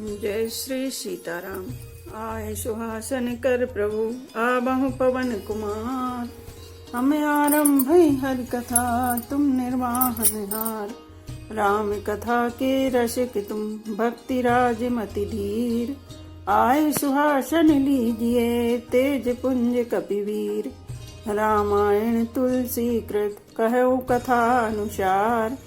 जय श्री सीताराम। आए सुहासन कर प्रभु आबहु पवन कुमार। हमें आरंभ हरि कथा तुम निर्वाहन हार। राम कथा के रसिक तुम भक्ति राज मति धीर। आए सुहासन लीजिए तेज पुंज कपिवीर। रामायण तुलसी कृत कहु कथा अनुसार।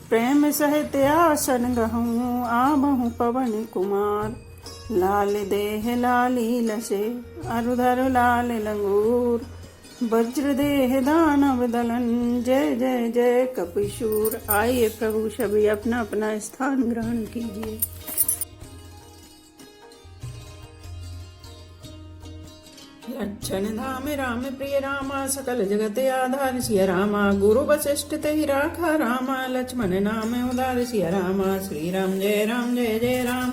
प्रेम सहित आसन गहूँ आबहु पवन कुमार। लाल देह लाली लसे अरुधर लाल लंगूर। वज्र देह दानव दलन जय जय जय कपिशूर। आइए प्रभु सभी अपना अपना स्थान ग्रहण कीजिए। लक्षण धाम राम प्रिय रामा सकल जगत आधार सिया रामा। गुरु वशिष्ठ तेहि राखा रामा। लक्ष्मण नाम उदार सिया रामा। श्री राम जय राम जय जय राम।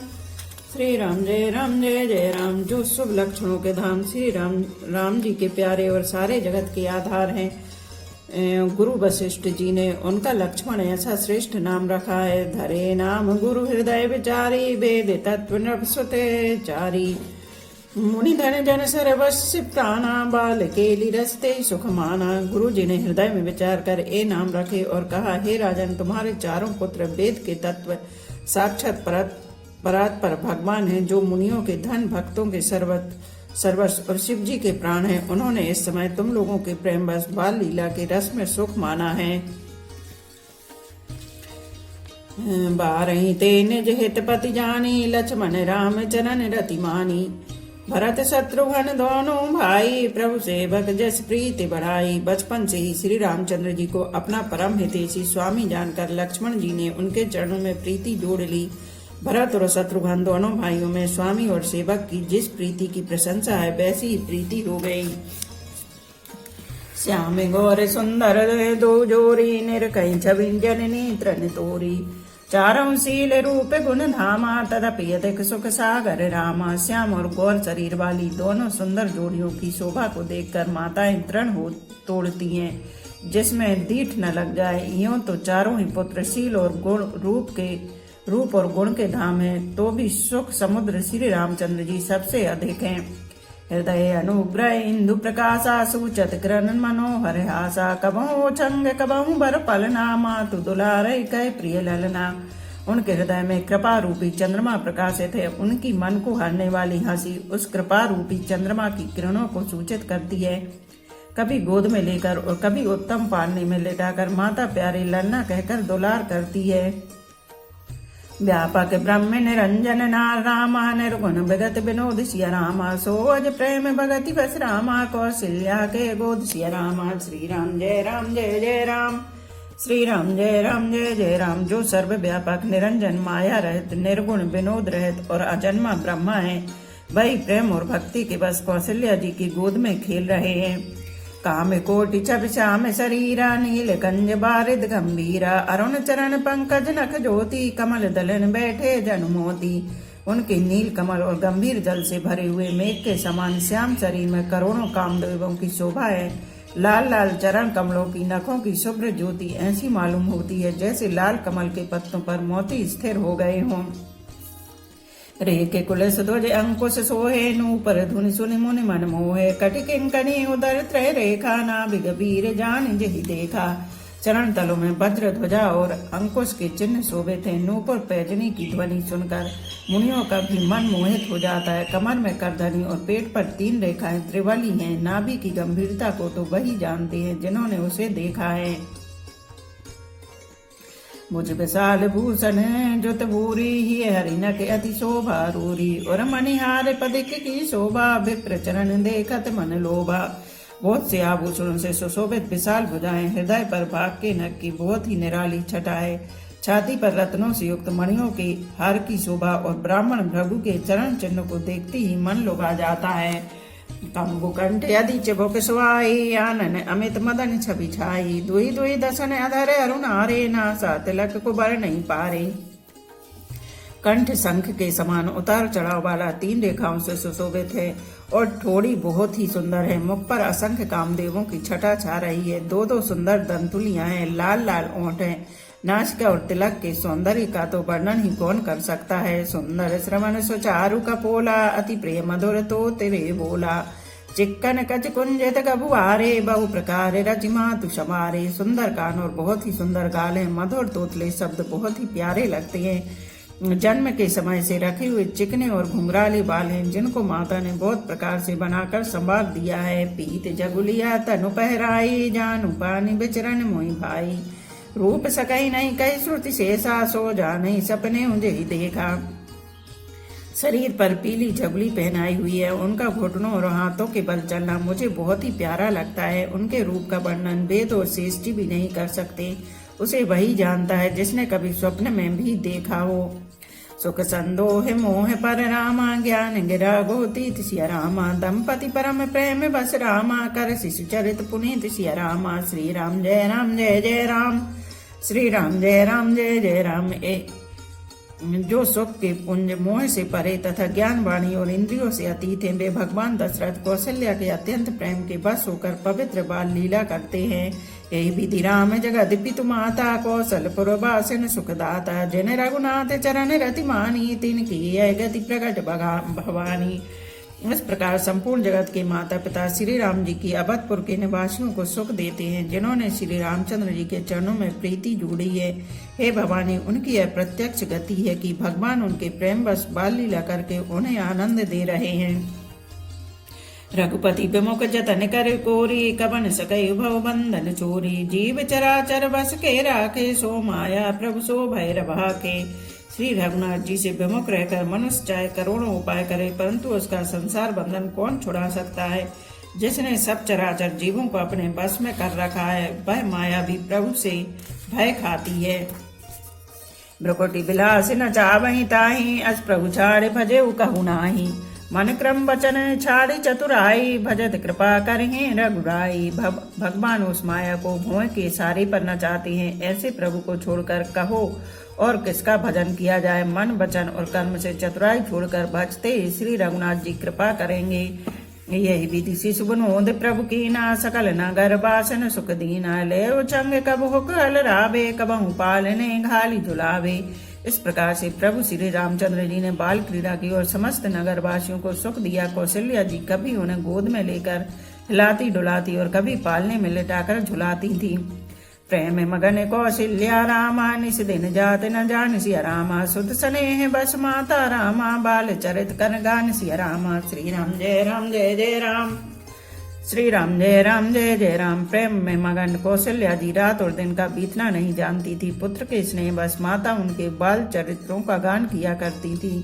श्री राम जय राम जय जय राम। जो शुभ लक्षणों के धाम श्री राम जी के प्यारे और सारे जगत के आधार हैं। गुरु वशिष्ठ जी ने उनका लक्ष्मण ऐसा श्रेष्ठ नाम रखा है। धरे नाम गुरु हृदय विचारी। वेद तत्व नृपसुते चारी। मुनि धन जन सरवस्य प्राणा। बाल केली रसते सुख माना। गुरु जी ने हृदय में विचार कर ये नाम रखे और कहा, हे राजन, तुम्हारे चारों पुत्र वेद के तत्व साक्षात परात्पर भगवान हैं, जो मुनियों के धन, भक्तों के सर्वस्व और शिव जी के प्राण हैं। उन्होंने इस समय तुम लोगों के प्रेम बस बाल लीला के रस में सुख माना है। बारही ते निज हित पति जानी। लक्ष्मण राम चरण रति मानी। भरत शत्रुघ्न दोनों भाई। प्रभु सेवक जस प्रीति बढ़ाई। बचपन से ही श्री रामचंद्र जी को अपना परम हितैषी स्वामी जानकर लक्ष्मण जी ने उनके चरणों में प्रीति जोड़ ली। भरत और शत्रुघ्न दोनों भाइयों में स्वामी और सेवक की जिस प्रीति की प्रशंसा है वैसी ही प्रीति हो गई। श्याम गौर सुंदर दो जोरी। निरकई छवि जननी तृण तोरी। चारों शील रूप गुण धामा। तदपि अधिक सुख सागर रामा। श्याम और गौर शरीर वाली दोनों सुंदर जोड़ियों की शोभा को देखकर माताएं तृण हो तोड़ती हैं, जिसमें दीठ न लग जाए। यूं तो चारों ही पुत्र शील और रूप और गुण के धाम हैं, तो भी सुख समुद्र श्री रामचंद्र जी सबसे अधिक हैं। हृदय अनुग्रह इंदु प्रकाशा। सूचत किरण मनोहर हासा। कबहु छंग कबहु बर पलना। मातु दुलारे कह प्रिय ललना। उनके हृदय में कृपा रूपी चंद्रमा प्रकाशित है। उनकी मन को हरने वाली हंसी उस कृपा रूपी चंद्रमा की किरणों को सूचित करती है। कभी गोद में लेकर और कभी उत्तम पालने में लेटाकर माता प्यारे ललना कहकर दुलार करती है। व्यापक ब्रह्म निरंजन नार रामा। निर्गुण विगत विनोद सिया रामा। सोज प्रेम भगति बस रामा। कौशल्या के गोद सिया रामा। श्री राम जय राम जय जय राम। श्री राम जय राम जय जय राम। जो सर्वव्यापक निरंजन माया रहित निर्गुण विनोद रहित और अजन्मा ब्रह्मा है, वही प्रेम और भक्ति के बस कौशल्या जी की गोद में खेल रहे हैं। काम कोटि छवि श्याम शरीरा। नील कंज बारिद गंभीरा। अरुण चरण पंकज नख ज्योति। कमल दलन बैठे जन मोती। उनके नील कमल और गंभीर जल से भरे हुए मेघ के समान श्याम शरीर में करोड़ों कामदेवों की शोभा है। लाल लाल चरण कमलों की नखों की शुभ्र ज्योति ऐसी मालूम होती है जैसे लाल कमल के पत्तों पर मोती स्थिर हो गए हों। रेखे कुलस ध्वज अंकुश सोहे। नूपर धुनि सुनि मुनि मन मोहे। कटि किंकणी उदर त्रय रेखा। नाभिग वीर जान जहि देखा। चरण तलों में वज्र ध्वजा और अंकुश के चिन्ह शोभित हैं। नूपुर पैजनी की ध्वनि सुनकर मुनियों का भी मन मोहित हो जाता है। कमर में करधनी और पेट पर 3 रेखाएं त्रिवली हैं। नाभि की गंभीरता को तो वही जानते हैं जिन्होंने उसे देखा है। मुझ विशाल भूषण जुत भूरी। ही हरिणक अति शोभा रूरी। और मणिहार पदिक की शोभा। विप्र चरण देखत मन लोभा। बहुत से आभूषणों से सुशोभित विशाल भुजाएं। हृदय पर बाघ के नख की बहुत ही निराली छटा है। छाती पर रत्नों से युक्त मणियों के हार की शोभा और ब्राह्मण भृगु के चरण चिन्ह को देखते ही मन लुभा जाता है। कंबुकंठ यदि चिबुक सुहाई। आनन अमित मदन छवि छाई। दुई दुई दसन अधर अरुणारे। नासा तिलक को बर नहीं पारे। कंठ शंख के समान उतार चढ़ाव वाला 3 रेखाओं से सुशोभित है और ठोड़ी बहुत ही सुंदर है। मुख पर असंख्य कामदेवों की छटा छा रही है। 2-2 सुंदर दंतुलियां हैं। लाल लाल ओंठ हैं। नासिका और तिलक के सौंदर्य का तो वर्णन ही कौन कर सकता है। सुंदर श्रवण सुचारु कपोला, अति प्रिय मधुर तो तेरे बोला। चिक्कन कच कुंजित गबुआरे, बहु प्रकार रचिमा तु समारे। सुंदर कान और बहुत ही सुंदर गाल है, मधुर तोतले शब्द बहुत ही प्यारे लगते हैं। जन्म के समय से रखे हुए चिकने और घुंघराले बाल हैं, जिनको माता ने बहुत प्रकार से बनाकर संभाल दिया है। पीत जगुलिया तनु पहराई, जानु पानी बिचरन मोहि भाई। रूप सकई नहीं कई श्रुति शेषा, सो जा नहीं सपने उन्हें ही देखा। शरीर पर पीली झबली पहनाई हुई है, उनका घुटनों और हाथों के बल चलना मुझे बहुत ही प्यारा लगता है। उनके रूप का वर्णन वेद और श्रेष्ठी भी नहीं कर सकते, उसे वही जानता है जिसने कभी स्वप्न में भी देखा हो। सुख संदोह मोह पर रामा, ज्ञान गिरा गोतीत सिया रामा। दंपति परम प्रेम बस रामा, कर शिशु चरित पुनीत सिया रामा। श्री राम जय राम जय जय राम, श्री राम जय राम जय जय राम। जो सुख के पुंज मोह से परे तथा ज्ञान वाणी और इंद्रियों से अतीत हैं, वे भगवान दशरथ कौशल्या के अत्यंत प्रेम के बस होकर पवित्र बाल लीला करते हैं। यही विधि राम जगत पितु माता, कौशलपुर वासिन सुखदाता। जिन रघुनाथ चरण रति मानी, तिनकी यह गति प्रकट भवानी। इस प्रकार संपूर्ण जगत के माता पिता श्री राम जी की अवधपुर के निवासियों को सुख देते हैं, जिन्होंने श्री रामचंद्र जी के चरणों में प्रीति जोड़ी है। हे भवानी, उनकी यह प्रत्यक्ष गति है कि भगवान उनके प्रेम बस बाल लीला करके उन्हें आनंद दे रहे हैं। रघुपति विमुख जतन कर कोरी, कबन सकई भव बंधन चोरी। जीव चराचर बस के राखे, सो माया प्रभु सो भैरवा के। श्री रघुनाथ जी से विमुख रहकर मनुष्य चाहे करोड़ों उपाय करे, परंतु उसका संसार बंधन कौन छुड़ा सकता है। जिसने सब चराचर जीवों को अपने बस में कर रखा है, वह माया भी प्रभु से भय खाती है। भ्रुकुटी बिलास न चावहि ताहि, अस प्रभु छाड़े भजे कहु नाही। मन क्रम वचन छाड़ी चतुराई, भजत कृपा करहि रघुराई। भगवान उस माया को भों के सारे पर न चाहते हैं, ऐसे प्रभु को छोड़कर कहो और किसका भजन किया जाए। मन वचन और कर्म से चतुराई छोड़कर भजते श्री रघुनाथ जी कृपा करेंगे। यही विधि शिशु बनोद प्रभु की ना, सकल नगर बासन सुख दीना। ले उचंग कब हुक अलरावे, कबहु पालने घाली झुलावे। इस प्रकार से प्रभु श्री रामचंद्र जी ने बाल क्रीड़ा की और समस्त नगर वासियों को सुख दिया। कौशल्या जी कभी उन्हें गोद में लेकर हिलाती डुलाती और कभी पालने में लिटाकर झुलाती थी। प्रेम मगन कौशल्या रामा, निस दिन जात न जान सिया रामा। सुध स्नेह बस माता रामा, बाल चरित कर गान सिया रामा। श्री राम जय राम जय जय राम, श्री राम जय राम जय जय राम। प्रेम में मगन कौशल्या जी रात और दिन का बीतना नहीं जानती थी। पुत्र के स्नेह बस माता उनके बाल चरित्रों का गान किया करती थी।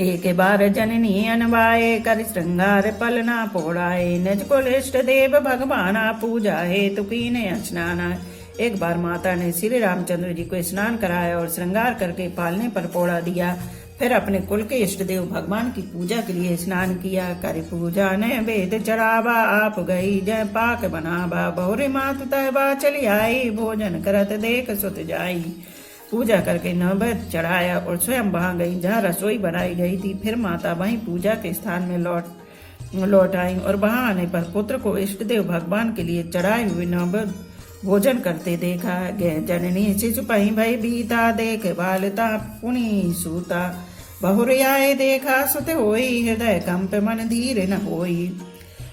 एक बार जननी अनवाए, कर श्रृंगार पलना पोड़ाए। निज कुल इष्ट देव भगवाना, पूजा हे तु कीने स्नाना। एक बार माता ने श्री रामचंद्र जी को स्नान कराया और श्रृंगार करके पालने पर पोड़ा दिया। फिर अपने कुल के इष्ट देव भगवान की पूजा के लिए स्नान किया। कर पूजा ने वेद चढ़ावा, आप गई जय पाक बनावा। बहुरी मातु तहबा चली आई, भोजन करत देख सुत जाई। पूजा करके नैवेद्य चढ़ाया और स्वयं वहां गई जहाँ रसोई बनाई गई थी। फिर माता वहीं पूजा के स्थान में लौट आई और वहां आने पर पुत्र को इष्ट देव भगवान के लिए चढ़ाए हुए नैवेद्य भोजन करते देखा। गह जननी शिशु पही भय बीता, देख बालता पुनि सूता। बहुरियाए देखा सुत होई, हृदय कंप मन धीर न होई।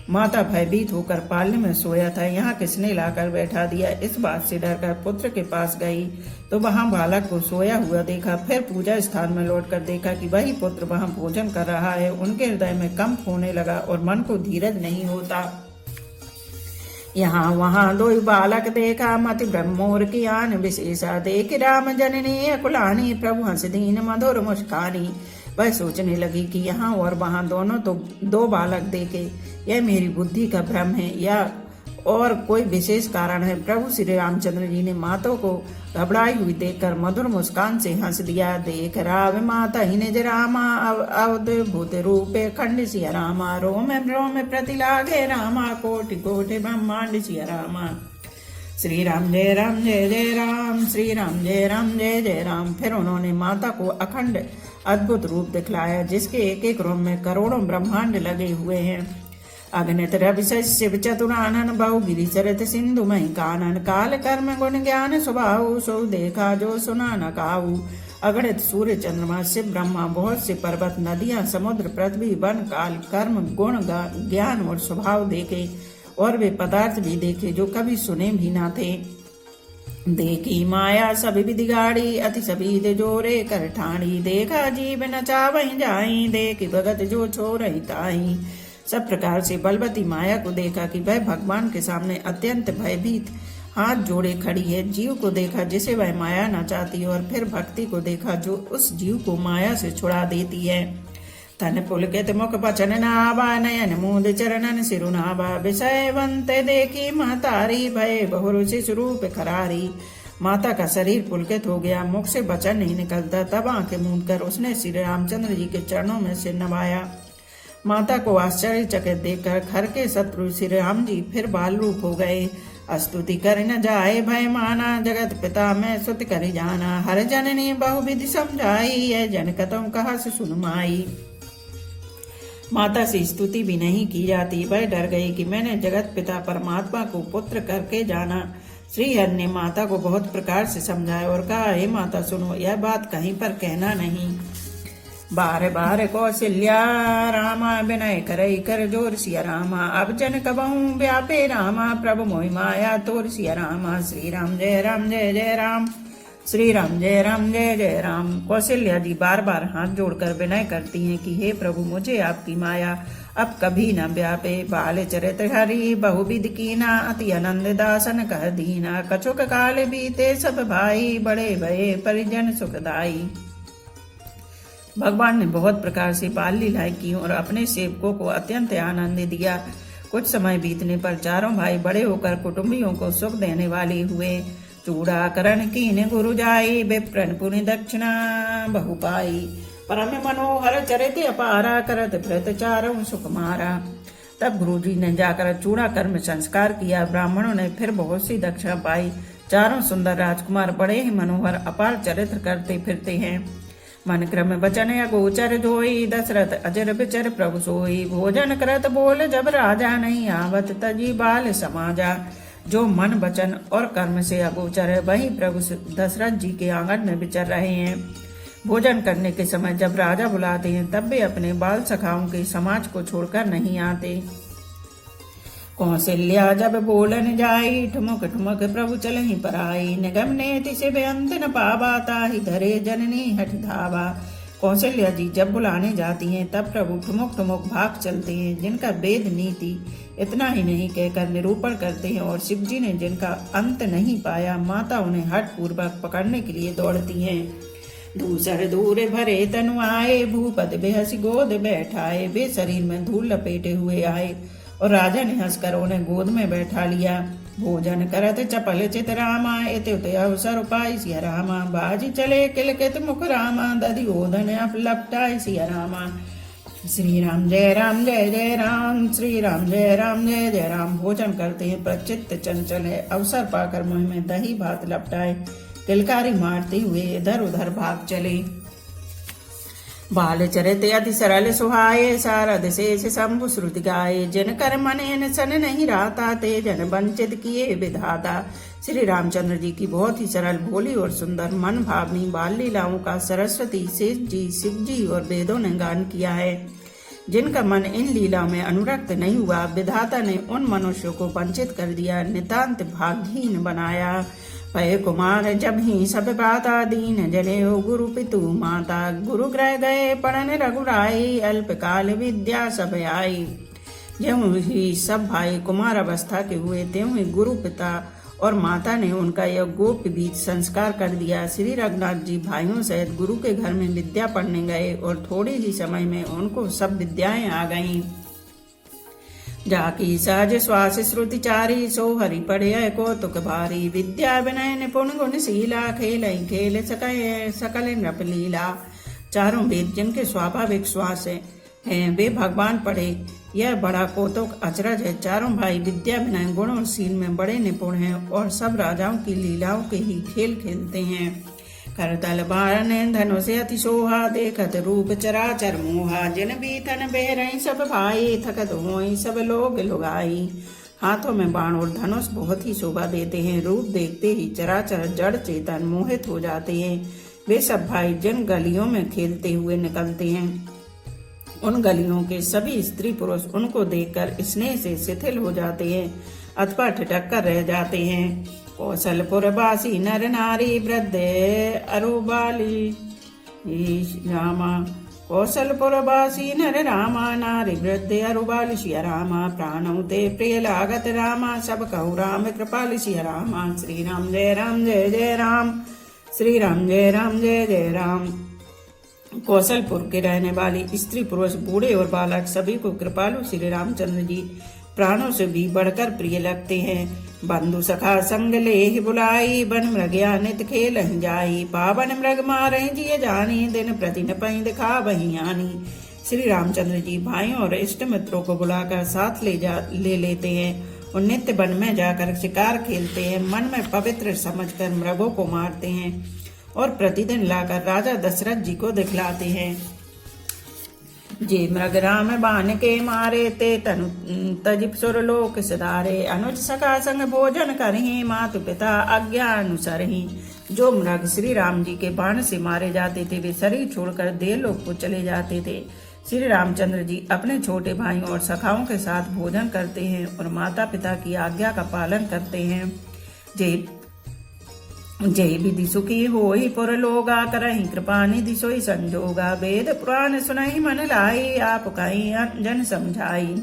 माता भयभीत होकर पालने में सोया था, यहाँ किसने लाकर बैठा दिया। इस बात से डरकर पुत्र के पास गई तो वहां बालक को सोया हुआ देखा। फिर पूजा स्थान में लौटकर देखा कि वही पुत्र वहां भोजन कर रहा है। उनके हृदय में कंप होने लगा और मन को धीरज नहीं होता। यहाँ वहां दो बालक देखा, मति ब्रह्मोर की आन विशेषा। देख राम जननी अकुलानी, प्रभु हंस दीन मधुर मुस्कानी। वह सोचने लगी कि यहाँ और वहां दोनों तो दो बालक देखे, यह मेरी बुद्धि का भ्रम है या और कोई विशेष कारण है। प्रभु श्री रामचंद्र जी ने माता को घबराई हुई देखकर मधुर मुस्कान से हंस दिया। देख राव माता ही निज रामा, अवधूत रूपे खंड सिया रामा। रोम रोम प्रति लागे रामा, कोटि कोटि ब्रह्मांड सिया रामा। श्री राम जय राम जय जय राम, श्री राम जय राम जय जय राम। फिर उन्होंने माता को अखंड अद्भुत रूप दिखलाया, जिसके एक एक रोम में करोड़ों ब्रह्मांड लगे हुए हैं। अगणित रवि शिव चतुरानन बहु गिरि चरित सिंधु मही कानन काल कर्म गुण ज्ञान स्वभाव सो देखा जो सुना न काऊ। अगणित सूर्य चंद्रमा शिव ब्रह्मा बहुत से पर्वत नदियां समुद्र पृथ्वी वन काल कर्म गुण ज्ञान और स्वभाव देखे और वे पदार्थ भी देखे जो कभी सुने भी ना थे। देखी माया सब विधि गाड़ी अति सबीद जोरे कर ठाणी देखा जीव न चावही जाई देखी भगत जो छोरही ताई। सब प्रकार से बलवती माया को देखा कि वह भगवान के सामने अत्यंत भयभीत हाथ जोड़े खड़ी है। जीव को देखा जिसे वह माया न चाहती और फिर भक्ति को देखा जो उस जीव को माया से छुड़ा देती है। तन पुलकित मुख बचन नावा नयन मूंद चरणन सिरुनावा विषयवंत देखी महतारी भय बहुरुचि स्वरूप खरारी। माता का शरीर पुलकित हो गया, मुख से वचन नहीं निकलता। तब आंखें मूंद कर उसने श्री रामचंद्र जी के चरणों में सिर नवाया। माता को आश्चर्यचकित देखकर खर के शत्रु श्री राम जी फिर बाल रूप हो गए। स्तुति कर न जाए भय माना जगत पिता मैं सुत कर जाना। हर जननी बहुविधि समझाई यह जन कतम कहा से सुनमाई। माता से स्तुति भी नहीं की जाती। वह डर गई कि मैंने जगत पिता परमात्मा को पुत्र करके जाना। श्री हरि ने माता को बहुत प्रकार से समझाया और कहा, हे माता सुनो, यह बात कहीं पर कहना नहीं। बार बार कौशल्या रामा विनय करई कर जोर सिया रामा। अब जन कबहू व्यापे रामा प्रभु मोहि माया तोर सिया रामा। श्री राम जय राम जय जय राम। श्री राम जय राम जय जय राम। कौशल्या जी बार बार हाथ जोड़कर विनय करती हैं कि हे प्रभु मुझे आपकी माया अब कभी न व्यापे। बाल चरित्र हरि बहुविध कीना अति आनंद दासन कह दीना। कछुक काल बीते सब भाई बड़े भये परिजन सुखदाई। भगवान ने बहुत प्रकार से बाल लीलाएं की और अपने सेवकों को अत्यंत आनंद दिया। कुछ समय बीतने पर चारों भाई बड़े होकर कुटुंबियों को सुख देने वाले हुए। चूड़ा करण कीन गुरु जाई विप्रन पुनि दक्षिणा बहु पाई। परम मनोहर चरित अपारा करत व्रत चारों सुख मारा। तब गुरु जी ने जाकर चूड़ा कर्म संस्कार किया। ब्राह्मणों ने फिर बहुत सी दक्षिणा पाई। चारों सुंदर राजकुमार बड़े ही मनोहर अपार चरित्र करते फिरते हैं। मन क्रम बचन अगोचर जोई दशरथ अजर बिचर प्रभु सोई। भोजन करत बोल जब राजा नहीं आवत तजी बाल समाजा। जो मन वचन और कर्म से अगोचर है वही प्रभु दशरथ जी के आंगन में विचर रहे हैं। भोजन करने के समय जब राजा बुलाते हैं तब वे अपने बाल सखाओं के समाज को छोड़कर नहीं आते। कौशल्या जब बोलन जाई ठुमक ठुमक प्रभु चलहि पराई। निगम नेति से बेअंत न पावा ताहि धरे जननी हठ धावा। कौशल्या जी जब बुलाने जाती हैं तब प्रभु ठुमक ठुमक भाग चलते हैं। जिनका वेद नीति इतना ही नहीं कहकर निरूपण करते हैं और शिव जी ने जिनका अंत नहीं पाया माता उन्हें हठ पूर्वक पकड़ने के लिए दौड़ती हैं। दूसर दूर भरे तनु आए भूपद बेहसी गोद बैठाए। वे शरीर में धूल लपेटे हुए आए और राजा ने हंसकर उन्हें गोद में बैठा लिया। भोजन करत चपल चित रामा इति उत अवसर पाई सिया रामा। बाजी चले किलकित मुख रामा दधि ओधन लपटाई सिया रामा। श्री राम जय राम जय जय राम। श्री राम जय राम जय जय राम। भोजन करते हैं प्रचित्त चंचल है। अवसर पाकर मुंह में दही भात लपटाए किलकारी मारते हुए इधर उधर भाग चले। बाल चरित अति सरल सुहाये सारद शेष शंभु श्रुति गाये। जिन कर मन सन नहीं रहता ते जन वंचित किए विधाता। श्री रामचंद्र जी की बहुत ही सरल भोली और सुंदर मन भावनी बाल लीलाओं का सरस्वती शेष जी शिव जी और वेदों ने गान किया है। जिनका मन इन लीलाओं में अनुरक्त नहीं हुआ विधाता ने उन मनुष्यों को वंचित कर दिया नितांत भाग्यहीन बनाया। पय कुमार जब ही सब बाता दीन जले हो गुरु पितु माता। गुरु ग्रह गए पढ़न रघुराई अल्पकाल विद्या सब आई। ज्यों ही सब भाई कुमार अवस्था के हुए त्यों ही गुरु पिता और माता ने उनका यह गोप्य बीज संस्कार कर दिया। श्री रघुनाथ जी भाइयों सहित गुरु के घर में विद्या पढ़ने गए और थोड़े ही समय में उनको सब विद्याएं आ गईं। जाकी सहज श्वास श्रुति चारी सो हरि पढ़े कौतुक भारी। विद्या विनय निपुण गुण शीला खेल खेल सकल नृप लीला। चारों वेद जिनके स्वाभाविक श्वास हैं वे भगवान पढ़े यह बड़ा कौतुक अचरज है। चारों भाई विद्या विनय गुण और शील में बड़े निपुण हैं और सब राजाओं की लीलाओं के ही खेल खेलते हैं। करतल बाण धनुष अति सोहा, देखत रूप चराचर मोहा। जिन भी तन बेरई सब भाई, थकत होई सब लोग लुगाई। हाथों में बाण और धनुष बहुत ही शोभा देते हैं। रूप देखते ही चराचर जड़ चेतन मोहित हो जाते हैं। वे सब भाई जिन गलियों में खेलते हुए निकलते हैं, उन गलियों के सभी स्त्री पुरुष उनको देखकर स्नेह से शिथिल हो जाते हैं, अथवा ठिठक कर रह जाते हैं। कौशलपुरवासी नर नारी वृद्ध अरुबाली रामा। कौशलपुरवासी नर रामा, नारी वृद्ध अरुबाली सिया रामा। प्राणौ ते प्रिय लागत रामा, सब कहु राम कृपाल सिया रामा। श्री राम जय राम जय जय राम, श्री राम जय राम जय जय राम। कौशलपुर के रहने वाली स्त्री पुरुष बूढ़े और बालक सभी को कृपालु श्री रामचंद्र जी प्राणों से भी बढ़कर प्रिय लगते हैं। बंधु सखा संग ले बुलाई, बन मृगया नित खेल जाई। पावन मृग मारहि जिय जानी, दिन प्रति न पहि दिखा वही आनी। श्री रामचंद्र जी भाइयों और इष्ट मित्रों को बुलाकर साथ ले लेते हैं और नित्य वन में जाकर शिकार खेलते हैं। मन में पवित्र समझकर मृगों को मारते हैं और प्रतिदिन लाकर राजा दशरथ जी को दिखलाते हैं। जे मृग राम बाण के मारे, ते तनु तजिप सुरलोक सिधारे। अनुज सखा संग भोजन करही, मातु पिता आज्ञा अनुसरही। जो मृग श्री राम जी के बाण से मारे जाते थे, वे शरीर छोड़कर देवलोक को चले जाते थे। श्री रामचंद्र जी अपने छोटे भाइयों और सखाओं के साथ भोजन करते हैं और माता पिता की आज्ञा का पालन करते हैं। जय विधि सुखी होई पुरलोगा, करहि कृपा निधि सोई संजोगा। वेद पुराण सुनहि मन लाई, आप कहीं जन समझाई।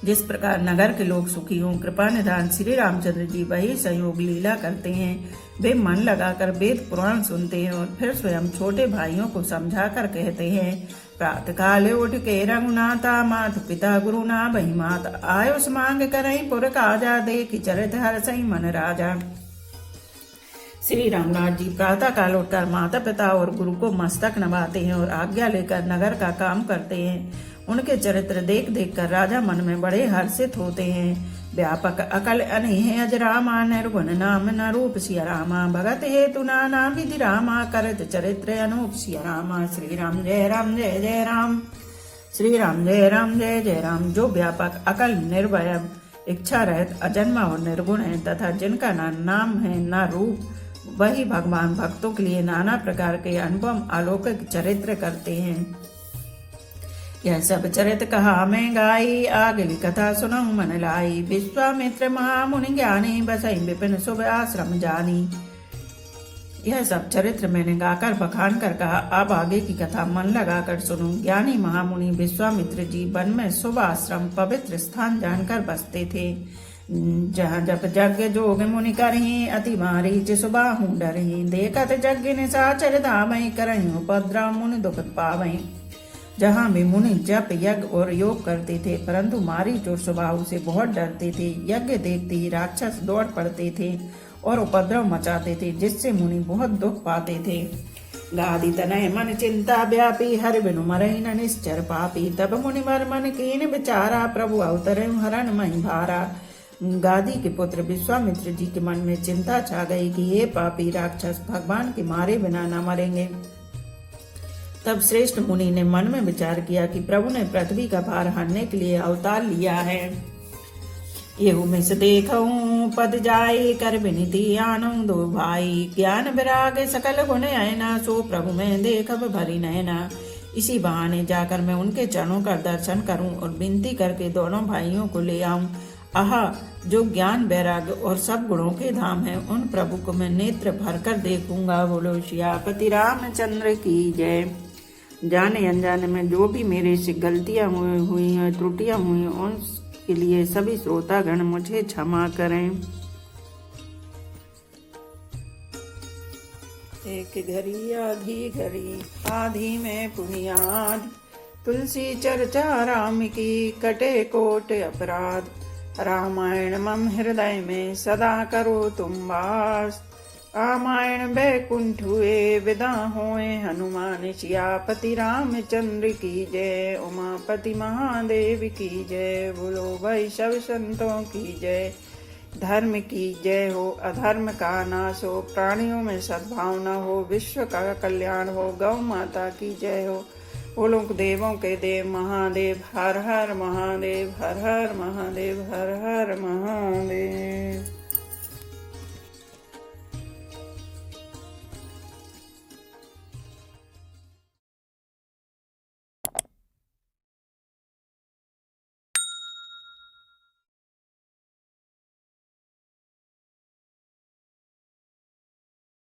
जिस प्रकार नगर के लोग सुखी हों, कृपा निधान श्री रामचंद्र जी वही संयोग लीला करते हैं। वे मन लगाकर वेद पुराण सुनते हैं और फिर स्वयं छोटे भाइयों को समझाकर कहते हैं। प्रातः काले उठ के रघुनाथा, मात पिता गुरु ना बही माता। आयुष मांग करहि पुर काजा, देखि चरित हर्षहि मन राजा। श्री रामनाथ जी प्रातः काल उठकर माता पिता और गुरु को मस्तक नवाते हैं और आज्ञा लेकर नगर का काम करते हैं। उनके चरित्र देख देख कर राजा मन में बड़े हर्षित होते हैं। व्यापक अकल अनेह अजरामा, निर्गुण नाम न रूप सिया रामा। भगत हेतु नाना विधि रामा, करत चरित्र अनूप सिया रामा। श्री राम जय राम जय जय राम, श्री राम जय राम जय जय राम। जो व्यापक अकल निर्भय इच्छा रहित अजन्मा और निर्गुण है तथा जिनका न नाम है न रूप, वही भगवान भक्तों के लिए नाना प्रकार के अनुपम अलौकिक चरित्र करते हैं। यह सब चरित्र कहा मैं गाई, आगे कथा सुनऊं मन लाई। विश्वामित्र महामुनि ज्ञानी, बसई विपिन शुभ आश्रम जानी। यह सब चरित्र मैंने गाकर बखान कर कहा, अब आगे की कथा मन लगाकर सुनो। ज्ञानी महामुनि विश्वामित्र जी वन में शुभ आश्रम पवित्र स्थान जानकर बसते थे। जहाँ जप यज्ञ जोग मुनि करही, अति मारीच सुबाहु डरही। देखत यज्ञ निशाचर धामहि, करहि उपद्रव मुनि दुख पावहि। जहाँ भी मुनि जप यज्ञ और योग करते थे, परंतु मारीच और सुबाहु से बहुत डरते थे। यज्ञ देखते ही राक्षस दौड़ पड़ते थे और उपद्रव मचाते थे, जिससे मुनि बहुत दुख पाते थे। गादी तनय मन चिंता व्यापी, हर बिनु मरहि न निश्चर पापी। तब मुनि मर मन कीन विचारा, प्रभु अवतरे हरण महि भारा। गादी के पुत्र विश्वामित्र जी के मन में चिंता छा गई कि ये पापी राक्षस भगवान के मारे बिना न मरेंगे। तब श्रेष्ठ मुनि ने मन में विचार किया कि प्रभु ने पृथ्वी का भार हरने के लिए अवतार लिया है। येहू में से देखऊं पद जाई, कर विनीति आनऊ दो भाई। ज्ञान विराग सकल गुण ऐना, सो प्रभु में देखब भरी नैना। इसी बहाने जाकर मैं उनके चरणों का दर्शन करूं और विनती करके दोनों भाइयों को ले आऊं। आहा, जो ज्ञान वैराग्य और सब गुणों के धाम है, उन प्रभु को मैं नेत्र भरकर देखूंगा। बोलो सियापति रामचंद्र की जय। जाने अनजाने में जो भी मेरे से गलतियां हुई हैं, त्रुटियां हुई, उनके लिए सभी श्रोतागण मुझे क्षमा करें। एक घड़ी आधी में पुनियाद, तुलसी चर्चा राम की, कटे कोट अपराध। रामायण मम हृदय में सदा करो तुम वास। रामायण बैकुंठ हुए, विदा होए हनुमान। सियापति रामचंद्र की जय, उमापति महादेव की जय। बोलो भाई सब संतों की जय। धर्म की जय हो, अधर्म का नाश हो, प्राणियों में सद्भावना हो, विश्व का कल्याण हो। गौ माता की जय हो। बोलो देवों के देव महादेव, हर हर महादेव, हर हर महादेव, हर हर महादेव।